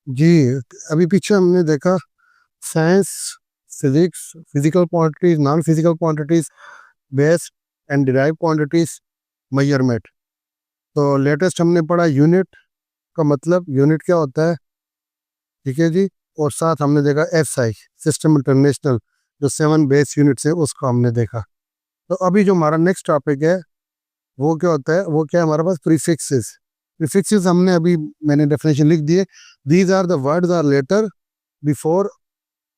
जी, अभी पीछे हमने देखा science, physics, physical quantities, non physical quantities, based and derive quantities, measurement. तो लेटेस्ट हमने पढ़ा यूनिट का मतलब, यूनिट क्या होता है, ठीक है जी। और साथ हमने देखा एसआई, सिस्टम इंटरनेशनल, जो 7 बेस यूनिट्स है उसको हमने देखा। तो अभी जो हमारा नेक्स्ट टॉपिक है वो क्या होता है, वो क्या है हमारे पास, प्रीफिक्सेस। प्रीफिक्सेस हमने अभी, मैंने डेफिनेशन लिख दिए। These are the words are letter before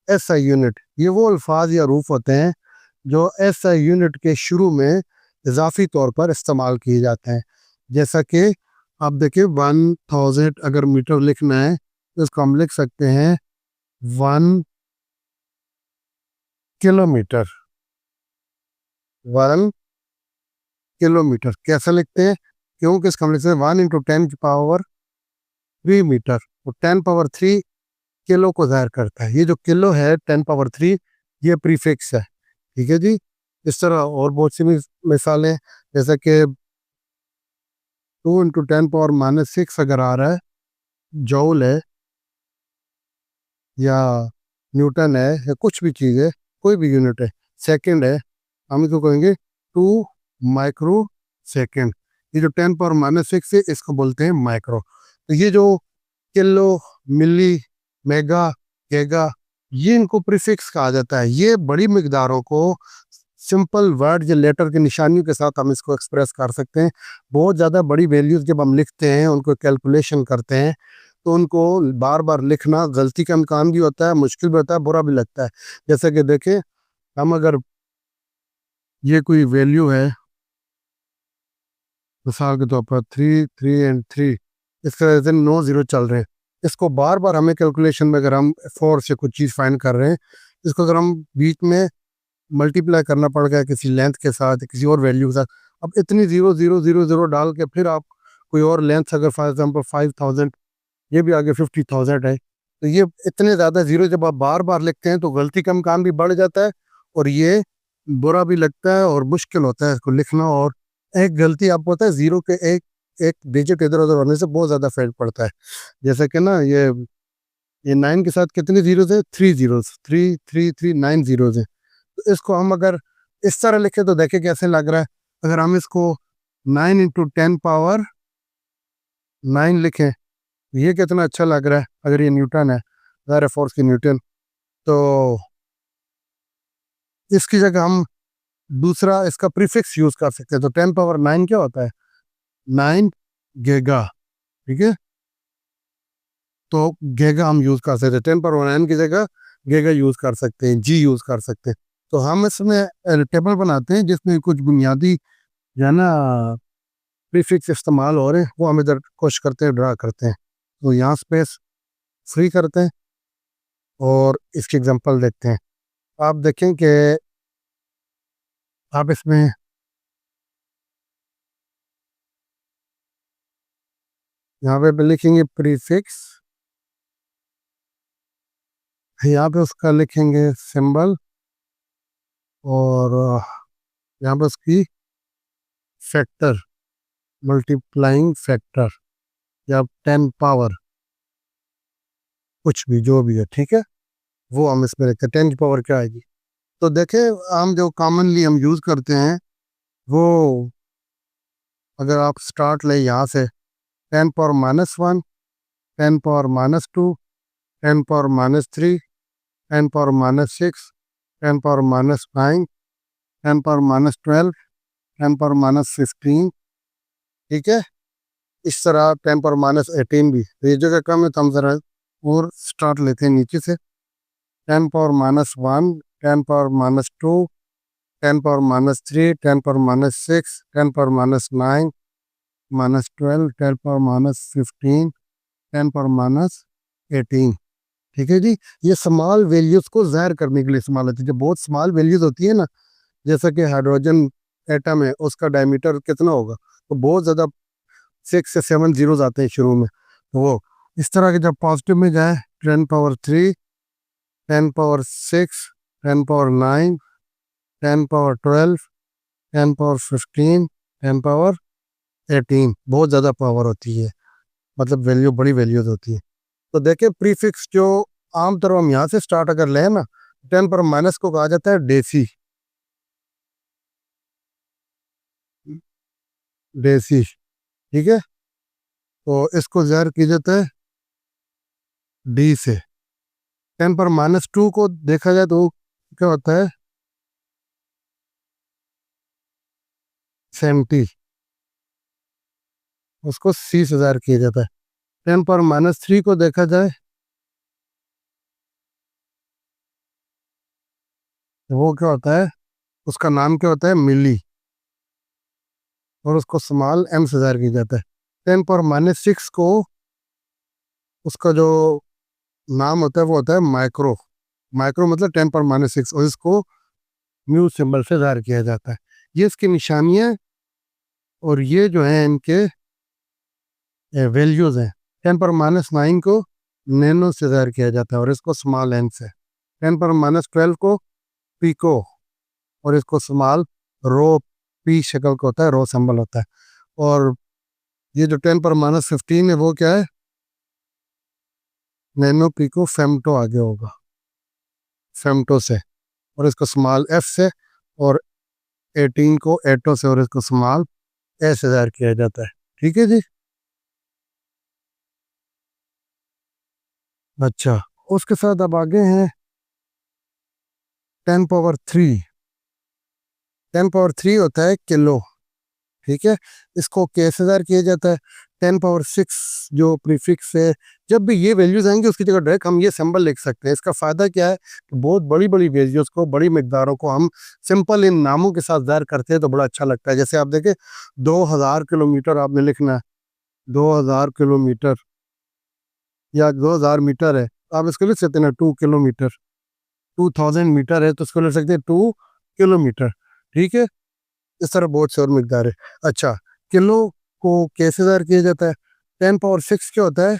S I unit. ये वो अल्फाज या रूफ होते हैं जो एस आई यूनिट के शुरू में इजाफी तौर पर इस्तेमाल किए जाते हैं। जैसा कि आप देखिए 1000 अगर मीटर लिखना है तो इसको हम लिख सकते हैं 1 किलोमीटर। 1 किलोमीटर कैसे लिखते हैं, क्योंकि इसका हम लिखते हैं 1 × 10⁻³ मीटर। और 10⁻³ किलो को जाहिर करता है। ये जो किलो है 10⁻³ ये प्रीफिक्स है, ठीक है जी। इस तरह और बहुत सी मिसालें, जैसे कि 2 × 10⁻⁻6 अगर आ रहा है, जौल है या न्यूटन है या कुछ भी चीज़ है, कोई भी यूनिट है, सेकंड है, हम इसको कहेंगे 2 माइक्रो सेकंड। ये जो 10⁻⁻6 है इसको बोलते हैं माइक्रो। तो ये जो किलो, मिली, मेगा, गीगा, ये इनको प्रीफिक्स कहा जाता है। ये बड़ी मिकदारों को सिंपल वर्ड या लेटर की निशानियों के साथ हम इसको एक्सप्रेस कर सकते हैं। बहुत ज़्यादा बड़ी वैल्यूज जब हम लिखते हैं, उनको कैलकुलेशन करते हैं, तो उनको बार बार लिखना गलती का इम्कान भी होता है, मुश्किल भी होता है, बुरा भी लगता है। जैसे कि देखें, हम अगर ये कोई वैल्यू है, मिसाल के तौर पर 3 3 एंड 3, इसका जैसे 9 0 चल रहे हैं, इसको बार बार हमें कैलकुलेशन में, अगर हम 4 से कुछ चीज़ फाइंड कर रहे हैं, इसको अगर हम बीच में मल्टीप्लाई करना पड़ गया किसी लेंथ के साथ, किसी और वैल्यू के साथ, अब इतनी 0 0 0 0 डाल के फिर आप कोई और लेंथ, अगर फॉर एग्जाम्पल 5000, ये भी आगे 50,000 है, तो ये इतने ज़्यादा जीरो जब आप बार बार लिखते हैं तो गलती का इम्कान भी बढ़ जाता है, और ये बुरा भी लगता है और मुश्किल होता है इसको लिखना। और एक गलती आपको पता है, जीरो के एक एक डिजिट इधर उधर होने से बहुत ज़्यादा फर्क पड़ता है। जैसे कि ना, ये 9 के साथ कितने जीरोज है, 3 जीरोज, 3 3 3 9 जीरोज है। तो इसको हम अगर इस तरह लिखे तो देखे कैसे लग रहा है। अगर हम इसको 9 × 10⁻⁹ लिखें, ये कितना अच्छा लग रहा है। अगर ये न्यूटन है, ज़ाहिर है फोर्स की न्यूटन, तो इसकी जगह हम दूसरा इसका प्रीफिक्स यूज कर सकते हैं। तो 10⁻9 क्या होता है, 9 गीगा, ठीक है। तो गीगा हम यूज कर सकते हैं, 10⁻9 की जगह गीगा यूज कर सकते हैं, जी यूज कर सकते हैं। तो हम इसमें टेबल बनाते हैं जिसमें कुछ बुनियादी जो है ना प्रीफिक्स इस्तेमाल हो रहे हैं, वो हम इधर कोशिश करते हैं, ड्रा करते हैं। तो यहाँ स्पेस फ्री करते हैं और इसकी एग्जांपल देखते हैं। आप देखें कि आप इसमें यहाँ पे लिखेंगे प्रीफिक्स, यहाँ पे उसका लिखेंगे सिंबल, और यहाँ पे उसकी फैक्टर, मल्टीप्लाइंग फैक्टर, या 10 पावर, कुछ भी जो भी है, ठीक है, वो हम इसमें लिखते हैं। 10 की पावर क्या आएगी, तो देखें, हम जो कॉमनली हम यूज़ करते हैं वो, अगर आप स्टार्ट ले यहाँ से, 10⁻⁻1, 10⁻⁻2, 10⁻⁻3, 10⁻⁻6, 10⁻⁻9, 10⁻⁻12, 10⁻⁻15, ठीक है। इस तरह 10⁻⁻18 भी, तो ये जगह कम है तो हम ज़रा और स्टार्ट लेते हैं नीचे से। 10⁻⁻1, 10⁻⁻2, 10⁻⁻3, 10⁻⁻6, 10⁻⁻9, -12, 10⁻⁻15, 10⁻⁻18, ठीक है जी। ये स्मॉल वैल्यूज को ज़ाहिर करने के लिए इस्तेमाल होती है। जब बहुत स्मॉल वैल्यूज होती है ना, जैसा कि हाइड्रोजन एटम है, उसका डायमीटर कितना होगा, तो बहुत ज़्यादा 6 से 7 जीरोज आते हैं शुरू में। तो वो इस तरह के जब पॉजिटिव में जाए, 10⁻3, 10⁻6, 10⁻9, 10⁻12, 10⁻15, 10⁻18, बहुत ज़्यादा पावर होती है, मतलब वैल्यू, बड़ी वैल्यूज होती है। तो देखिए प्रीफिक्स जो आमतौर हम यहाँ से स्टार्ट अगर लें ना, 10 पर माइनस को कहा जाता है डेसी। डेसी, ठीक है। तो इसको ज़ाहिर किया जाता है डी से। 10 पर -2 को देखा जाए तो क्या होता है 70, उसको सी से ज़ाहिर किया जाता है। 10 पर -3 को देखा जाए तो वो क्या होता है, उसका नाम क्या होता है मिली, और उसको स्मॉल एम से ज़ाहिर किया जाता है। 10 पर -6 को उसका जो नाम होता है वो होता है माइक्रो। माइक्रो मतलब 10 पर -6, और इसको म्यू सिंबल से ज़ाहिर किया जाता है। ये इसकी निशानियाँ और ये जो है इनके वैल्यूज़ हैं। 10 पर -9 को नैनो से ज़ाहिर किया जाता है और इसको स्मॉल एन से। 10 पर -12 को पिको, और इसको स्मॉल रो, पी शक्ल का होता है, रो सिंबल होता है। और ये जो 10 पर -15 है वो क्या है, नैनो पिको फेमटो आगे होगा, फेमटो से, और इसको स्मॉल एफ से, और 18 को एटो से, और इसको स्मॉल ए से ज़ाहिर किया जाता है। ठीक है जी। अच्छा, उसके साथ अब आगे हैं 10 पावर 3। 10 पावर 3 होता है किलो, ठीक है। इसको के से ज़ाहिर किया जाता है। 10 पावर 6 जो प्रीफिक्स है, जब भी ये वैल्यूज आएंगे उसकी जगह डायरेक्ट हम ये सिंबल लिख सकते हैं। इसका फ़ायदा क्या है कि बहुत बड़ी बड़ी वैल्यूज को, बड़ी मकदारों को हम सिंपल इन नामों के साथ ज़ाहिर करते हैं तो बड़ा अच्छा लगता है। जैसे आप देखें 2000 किलोमीटर आपने लिखना है, 2000 किलोमीटर या 2000 मीटर है, आप इसको लिख सकते हैं ना 2 किलोमीटर। 2000 मीटर है तो उसको लिख सकते हैं 2 किलोमीटर, ठीक है। इस तरह बहुत से और मकदार है। अच्छा, किलो को कैसे ज़ाहिर किया जाता है? 10 पावर 6 क्या होता है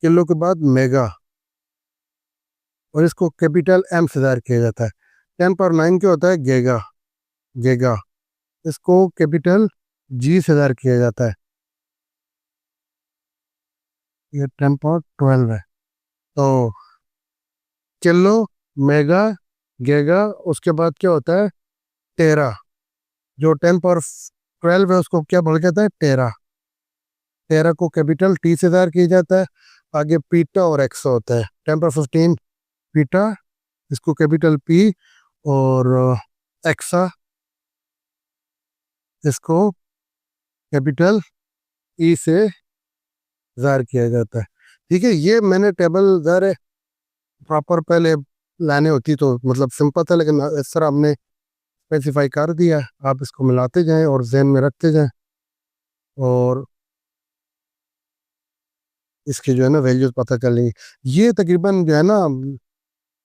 किलो के बाद मेगा, और इसको कैपिटल एम से ज़ाहिर किया जाता है। 10 पावर 9 क्या होता है गीगा, गीगा, इसको कैपिटल जी से ज़ाहिर किया जाता है। ये 10 पावर 12 है। तो किलो, मेगा, गीगा, उसके बाद क्या होता है टेरा। जो 10 पावर 12 है उसको क्या बोला जाता है टेरा। टेरा को कैपिटल टी से ज़ाहिर किया जाता है। आगे पीटा और एक्सा होता है। 10 पावर 15 पीटा, इसको कैपिटल पी, और एक्सा, इसको कैपिटल ई से ज़ाहिर किया जाता है। ठीक है, ये मैंने टेबल ज़ाहिर प्रॉपर पहले लाने होती तो मतलब सिंपल था, लेकिन इस तरह हमने स्पेसिफाई कर दिया। आप इसको मिलाते जाएं और जहन में रखते जाएं, और इसकी जो है ना वैल्यूज पता चलेंगी। ये तकरीबन जो है ना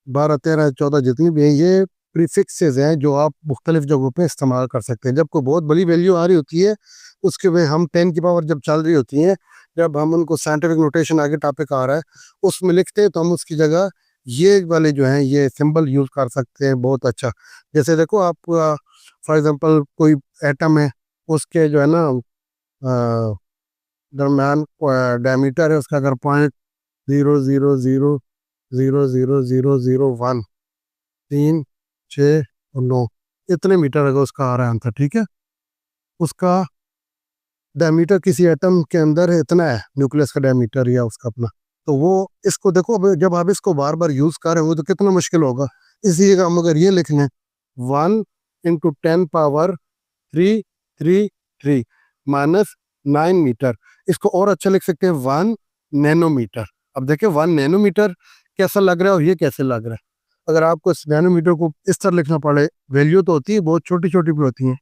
12 13 14 जितनी भी हैं, ये प्रीफिक्सेस हैं जो आप मुख्तलिफ जगहों पे इस्तेमाल कर सकते हैं। जब कोई बहुत बड़ी वैल्यू आ रही होती है उसके में हम 10 की पावर जब चल रही होती है, जब हम उनको साइंटिफिक नोटेशन आगे टॉपिक आ रहा है उसमें लिखते हैं तो हम उसकी जगह ये वाले जो हैं ये सिंबल यूज़ कर सकते हैं। बहुत अच्छा। जैसे देखो आप फॉर एग्जांपल कोई एटम है, उसके जो है ना दरम्यान डायमीटर है उसका, अगर 0.0000001 3 6 और 9 इतने मीटर अगर उसका आ रहा है आंसर, ठीक है। उसका डायमीटर किसी एटम के अंदर है इतना है, न्यूक्लियस का डायमीटर या उसका अपना। तो वो इसको देखो, अब जब आप इसको बार बार यूज कर रहे हो तो कितना मुश्किल होगा। इसी जगह हम अगर ये लिख लें 1 × 10 पावर 333 -9 मीटर, इसको और अच्छा लिख सकते हैं 1 नैनोमीटर। अब देखिए 1 नैनोमीटर कैसा लग रहा है और ये कैसे लग रहा है। अगर आपको इस नैनोमीटर को इस तरह लिखना पड़े, वैल्यू तो होती है बहुत छोटी छोटी भी होती हैं,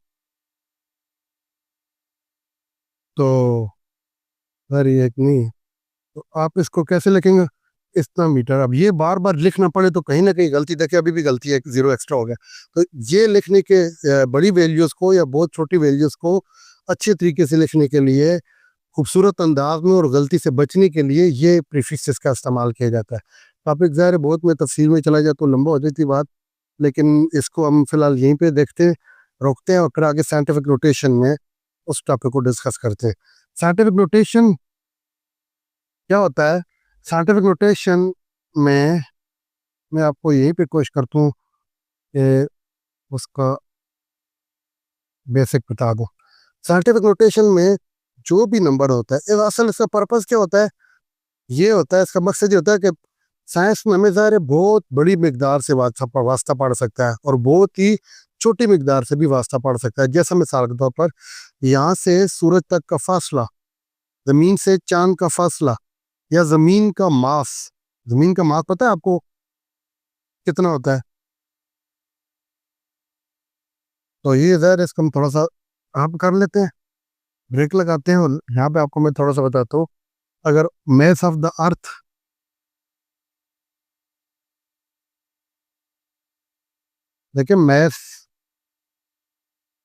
तो सर ये एक नहीं, तो आप इसको कैसे लिखेंगे इतना मीटर। अब ये बार बार लिखना पड़े तो कहीं ना कहीं गलती, देखिए अभी भी गलती है, 0 एक्स्ट्रा हो गया। तो ये लिखने के बड़ी वैल्यूज़ को या बहुत छोटी वैल्यूज़ को अच्छे तरीके से लिखने के लिए, खूबसूरत अंदाज में और गलती से बचने के लिए ये प्रीफिक्सेस का इस्तेमाल किया जाता है। टॉपिक ज़ाहिर है बहुत, में तफसील में चला जाए तो लंबा हो जाती बात, लेकिन इसको हम फिलहाल यहीं पे देखते हैं, रोकते हैं, और फिर आगे साइंटिफिक नोटेशन में उस टॉपिक को डिस्कस करते हैं। साइंटिफिक नोटेशन क्या होता है? साइंटिफिक नोटेशन में मैं आपको यहीं पे कोशिश करता हूँ कि उसका बेसिक बता दूँ। साइंटिफिक नोटेशन में जो भी नंबर होता है, असल इसका पर्पस क्या होता है, ये होता है, इसका मकसद ये होता है कि साइंस में हमें ज़ाहिर है बहुत बड़ी मिकदार से वास्ता पड़ सकता है और बहुत ही छोटी मिकदार से भी वास्ता पड़ सकता है। जैसा मिसाल के तौर पर यहाँ से सूरज तक का फासला, ज़मीन से चांद का फासला, या ज़मीन का मास पता है आपको कितना होता है? तो ये ज़ाहिर है, इसको हम थोड़ा सा आप कर लेते हैं, ब्रेक लगाते हैं और यहाँ पे आपको मैं थोड़ा सा बताता हूँ। अगर मैथ ऑफ द अर्थ, देखिए मैथ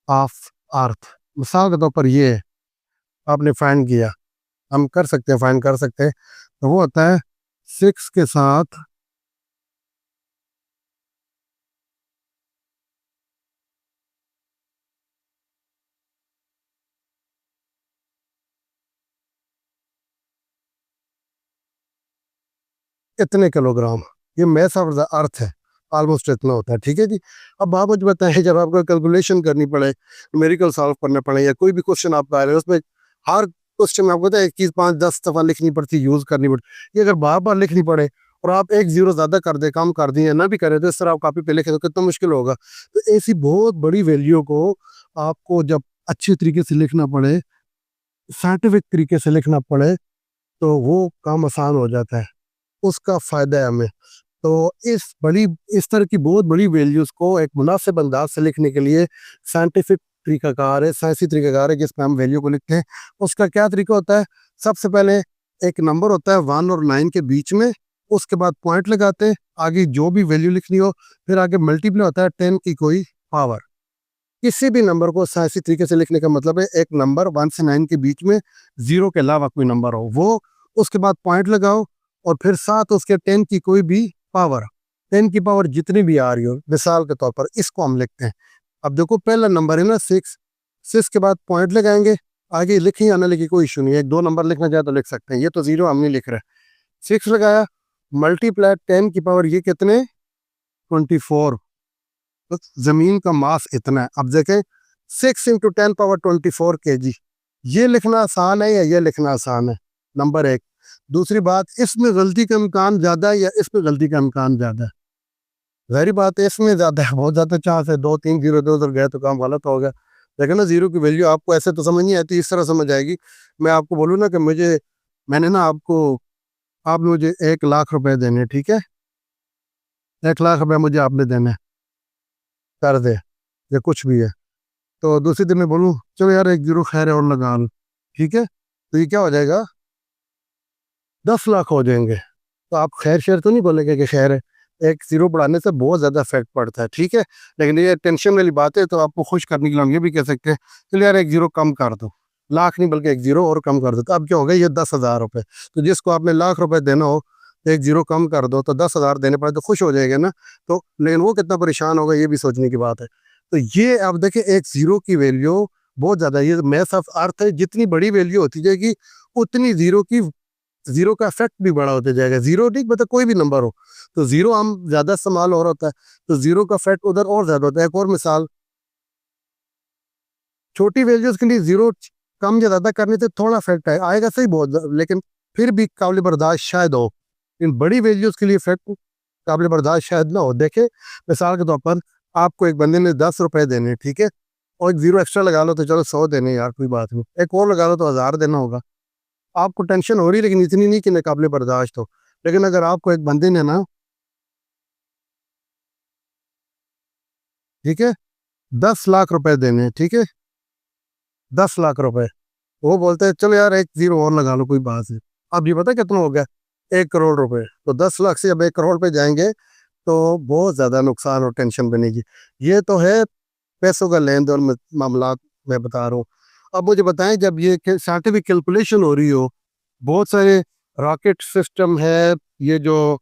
ऑफ अर्थ मिसाल के तौर पर ये है, आपने फाइंड किया, हम कर सकते हैं, फाइंड कर सकते हैं, तो वो होता है 6 के साथ इतने किलोग्राम, ये मैथ ऑफ द अर्थ है, ऑलमोस्ट इतना होता है। ठीक है जी। अब आप मुझे बताएं, जब आपको कैलकुलेशन करनी पड़े, न्यूमेरिकल सॉल्व करना पड़े, या कोई भी क्वेश्चन आपका आ रहा है, उसमें हर क्वेश्चन में आपको पता है एक चीज़ 5-10 दफ़ा लिखनी पड़ती, यूज़ करनी पड़ती, ये अगर बार बार लिखनी पड़े और आप एक जीरो ज़्यादा कर दे, कम कर दिए, ना भी करें, तो इस तरह आप कॉपी पे लिखें तो कितना मुश्किल होगा। तो ऐसी बहुत बड़ी वैल्यू को आपको जब अच्छी तरीके से लिखना पड़े, साइंटिफिक तरीके से लिखना पड़े, तो वो काम आसान हो जाता है, उसका फ़ायदा है हमें। तो इस तरह की बहुत बड़ी वैल्यूज़ को एक मुनासिब अंदाज से लिखने के लिए साइंटिफिक तरीक़ाकार है, साइंसी तरीक़ाकार है, जिसमें हम वैल्यू को लिखते हैं। उसका क्या तरीका होता है? सबसे पहले एक नंबर होता है 1 और 9 के बीच में, उसके बाद पॉइंट लगाते हैं, आगे जो भी वैल्यू लिखनी हो, फिर आगे मल्टीप्लाई होता है 10 की कोई पावर। किसी भी नंबर को साइंसी तरीके से लिखने का मतलब है एक नंबर 1 से 9 के बीच में, ज़ीरो के अलावा कोई नंबर हो वो, उसके बाद पॉइंट लगाओ और फिर साथ उसके 10 की कोई भी पावर, 10 की पावर जितनी भी आ रही हो, मिसाल के तौर पर इसको हम लिखते हैं। अब देखो पहला नंबर है ना 6, 6 के बाद पॉइंट लगाएंगे, आगे लिखी या ना लिखी कोई इशू नहीं है, 2 नंबर लिखना चाहे तो लिख सकते हैं, ये तो ज़ीरो हम नहीं लिख रहे। 6 लगाया, मल्टीप्लाई 10 की पावर, ये कितने 24, तो जमीन का मास इतना है। अब देखें 6 इंटू 10 पावर 24 kg, ये लिखना आसान है या ये लिखना आसान है? नंबर एक। दूसरी बात, इसमें गलती का इम्कान ज़्यादा है या इसमें गलती का इम्कान ज़्यादा है? ज़ाहिर बात है इसमें ज़्यादा है, बहुत ज़्यादा चांस है, 2-3 जीरो इधर उधर गए तो काम गलत हो गया। लेकिन ना जीरो की वैल्यू आपको ऐसे तो समझ नहीं आती, इस तरह समझ आएगी। मैं आपको बोलूँ ना कि मैंने ना आप मुझे 1 लाख रुपए देने, ठीक है, 1 लाख रुपए मुझे आपने देने, कर दे, या कुछ भी है। तो दूसरे दिन मैं बोलूँ चलो यार एक जीरो खैर है और लगा लो, ठीक है, तो ये क्या हो जाएगा, 10 लाख हो जाएंगे। तो आप खैर शेर तो नहीं बोलेंगे कि खैर है, एक जीरो बढ़ाने से बहुत ज़्यादा इफेक्ट पड़ता है, ठीक है। लेकिन ये टेंशन वाली बात है, तो आपको खुश करने के लिए हम ये भी कह सकते हैं चलो यार एक जीरो कम कर दो, लाख नहीं बल्कि एक जीरो और कम कर दो, तो अब क्या हो गया, ये 10,000 रुपये। तो जिसको आपने लाख रुपए देना हो, तो एक जीरो कम कर दो तो 10,000 देने पड़े, तो खुश हो जाएगा ना। तो लेकिन वो कितना परेशान होगा ये भी सोचने की बात है। तो ये आप देखिए एक जीरो की वैल्यू बहुत ज़्यादा है, ये मैथ ऑफ अर्थ है, जितनी बड़ी वैल्यू होती जाएगी उतनी जीरो का इफेक्ट भी बड़ा होते जाएगा। जीरो ठीक मतलब कोई भी नंबर हो, तो जीरो हम ज्यादा इस्तेमाल हो रहा होता है, तो जीरो का इफेक्ट उधर और ज्यादा होता है। एक और मिसाल, छोटी वैल्यूज के लिए जीरो कम या ज्यादा करने से थोड़ा इफेक्ट आएगा सही बहुत, लेकिन फिर भी काबिल बर्दाश्त शायद हो। इन बड़ी वैल्यूज के लिए इफेक्ट काबिल बर्दाश्त शायद ना हो। देखे मिसाल के तौर पर आपको एक बंदे ने 10 रुपए देने, ठीक है, और एक जीरो एक्स्ट्रा लगा लो तो चलो 100 देने, यार कोई बात नहीं, एक और लगा लो तो 1000 देना होगा। आपको टेंशन हो रही, लेकिन इतनी नहीं कि नाकाबिले बर्दाश्त हो। लेकिन अगर आपको एक बंदे ने ना, ठीक है, 10 लाख रुपए देने, ठीक है, 10 लाख रुपए, वो बोलते हैं चलो यार एक जीरो और लगा लो कोई बात नहीं। अब ये पता है कितना हो गया, 1 करोड़ रुपए। तो 10 लाख से अब 1 करोड़ पे जाएंगे तो बहुत ज्यादा नुकसान और टेंशन बनेगी। ये तो है पैसों का लेन देन मामला मैं बता रहा हूँ। अब मुझे बताएं, जब ये साइंटिफिक कैलकुलेशन हो रही हो, बहुत सारे रॉकेट सिस्टम है, ये जो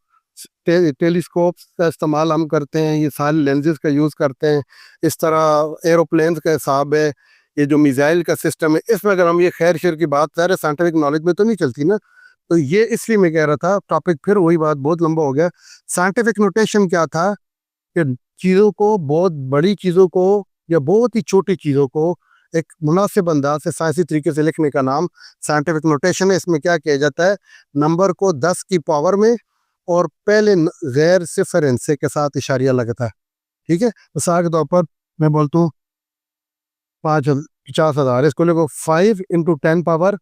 टेलीस्कोप का इस्तेमाल हम करते हैं, ये सारे लेंसेज का यूज़ करते हैं, इस तरह एरोप्लेन का हिसाब है, ये जो मिसाइल का सिस्टम है, इसमें अगर हम ये खैर शेर की बात करें, साइंटिफिक नॉलेज में तो नहीं चलती ना। तो ये इसलिए मैं कह रहा था, टॉपिक फिर वही बात बहुत लंबा हो गया। साइंटिफिक नोटेशन क्या था कि चीज़ों को, बहुत बड़ी चीज़ों को या बहुत ही छोटी चीज़ों को एक मुनासिब अंदाज से साइंसी तरीके से लिखने का नाम साइंटिफिक नोटेशन है। इसमें क्या किया जाता है, नंबर को 10 की पावर में और पहले गैर सिफर हिस्से के साथ इशारिया लगता है। ठीक है, मिसाल के तौर पर मैं बोलता हूँ 50,000, इसको लिखो 5 × 10⁻⁴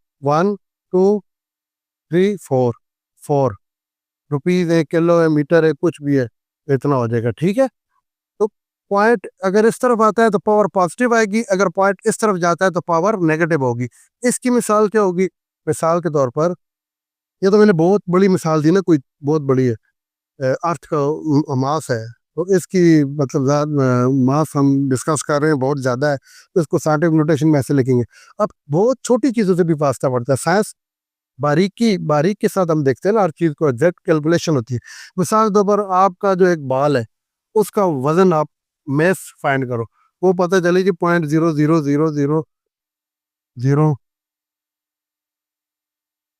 रुपीज, 1 किलो है, मीटर है, कुछ भी है, इतना हो जाएगा। ठीक है, तो पॉइंट अगर इस तरफ आता है तो पावर पॉजिटिव आएगी, अगर पॉइंट इस तरफ जाता है तो पावर नेगेटिव होगी। इसकी मिसाल क्या होगी, मिसाल के तौर पर, ये तो मैंने बहुत बड़ी मिसाल दी ना, कोई बहुत बड़ी है, अर्थ का मास है, तो इसकी मतलब मास हम डिस्कस कर रहे हैं बहुत ज़्यादा है, तो इसको साइंटिफिक नोटेशन में ऐसे लिखेंगे। अब बहुत छोटी चीज़ों से भी फास्ता पड़ता है साइंस, बारीक के साथ हम देखते हैं ना, हर चीज़ को एग्जैक्ट कैलकुलेशन होती है। मिसाल के तौर पर आपका जो एक बाल है, उसका वजन आप मैस फाइंड करो, वो पता चले कि 0.00000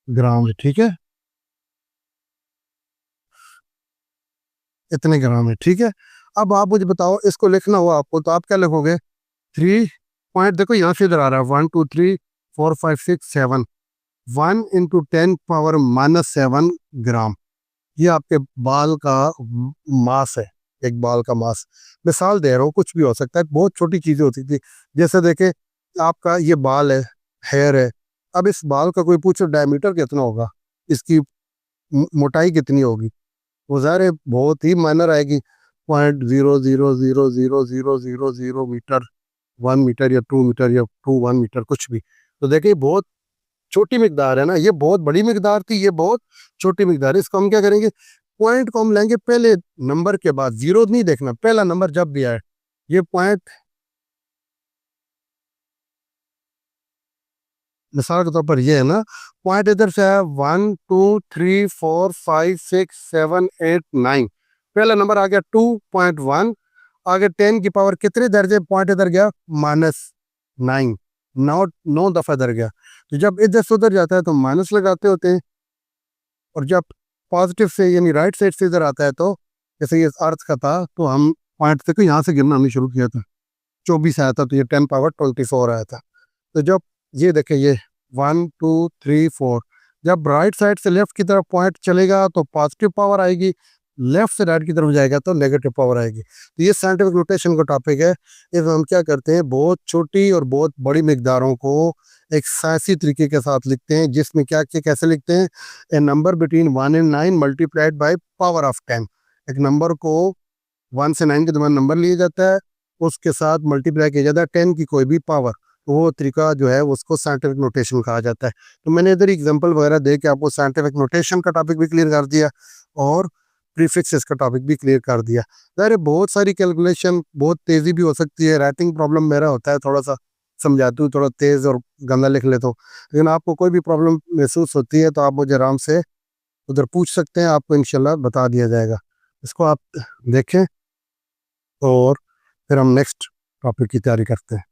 ग्राम है। ठीक है, इतने ग्राम है। ठीक है, अब आप मुझे बताओ, इसको लिखना हुआ आपको, तो आप क्या लिखोगे, 3 पॉइंट, देखो यहाँ से इधर आ रहा है 1 2 3 4 5 6 7, 1 × 10⁻⁻7 ग्राम, ये आपके बाल का मास है, एक बाल का मास। मिसाल दे रहा हूँ, कुछ भी हो सकता है, बहुत छोटी चीजें होती थी। जैसे देखे, आपका ये बाल है, हेयर है, अब इस बाल का कोई पूछो डायमीटर कितना होगा, इसकी मोटाई कितनी होगी, वो ज़ाहिर है बहुत ही माइनर आएगी, 0.0000000 मीटर, 1 मीटर या 2 मीटर या 1 मीटर, कुछ भी। तो देखिए बहुत छोटी मिकदार है ना, ये बहुत बड़ी मिकदार थी, ये बहुत छोटी मिकदार है। इसको हम क्या करेंगे, पॉइंट को हम लेंगे पहले नंबर के बाद, जीरो नहीं देखना, पहला नंबर जब भी आए, ये पॉइंट, मिसाल के तौर पर ये है ना, पॉइंट इधर से है 1 2 3 4 5 6 7 8 9, पहला नंबर आ गया 2.1, आगे 10 की पावर कितने दर्जे, पॉइंट इधर गया -9, 9 दफा इधर गया। तो जब इधर से उधर जाता है तो माइनस लगाते होते हैं, और जब पॉजिटिव से यानी राइट साइड से इधर आता है, तो जैसे ये अर्थ का था, तो हम पॉइंट से यहाँ से गिनना हमने शुरू किया था, 24 आया था, तो ये 10 पावर 24 आया था। तो जब ये देखे, ये 1 2 3 4, जब राइट साइड से लेफ्ट की तरफ पॉइंट चलेगा तो पॉजिटिव पावर आएगी, लेफ्ट से राइट की तरफ जाएगा तो नेगेटिव पावर आएगी। तो ये साइंटिफिक नोटेशन का टॉपिक है। इसमें हम क्या करते हैं, बहुत छोटी और बहुत बड़ी मिकदारों को एक साइंसी तरीके के साथ लिखते हैं, जिसमें क्या क्या कैसे लिखते हैं, a number between 1 and 9 multiplied by power of 10। एक नंबर को 1 से 9 के दरमियान नंबर लिया जाता है, उसके साथ मल्टीप्लाई किया जाता है 10 की कोई भी पावर, वो तरीका जो है उसको साइंटिफिक नोटेशन कहा जाता है। तो मैंने इधर एग्जांपल वगैरह दे के आपको साइंटिफिक नोटेशन का टॉपिक भी क्लियर कर दिया और प्रीफिक्सेस का टॉपिक भी क्लियर कर दिया। ज़ाहिर बहुत सारी कैलकुलेशन, बहुत तेज़ी भी हो सकती है, राइटिंग प्रॉब्लम मेरा होता है, थोड़ा सा समझाती हूँ, थोड़ा तेज़ और गंदा लिख लेता हूँ। लेकिन आपको कोई भी प्रॉब्लम महसूस होती है तो आप मुझे आराम से उधर पूछ सकते हैं, आपको इंशाल्लाह बता दिया जाएगा। इसको आप देखें और फिर हम नेक्स्ट टॉपिक की तैयारी करते हैं।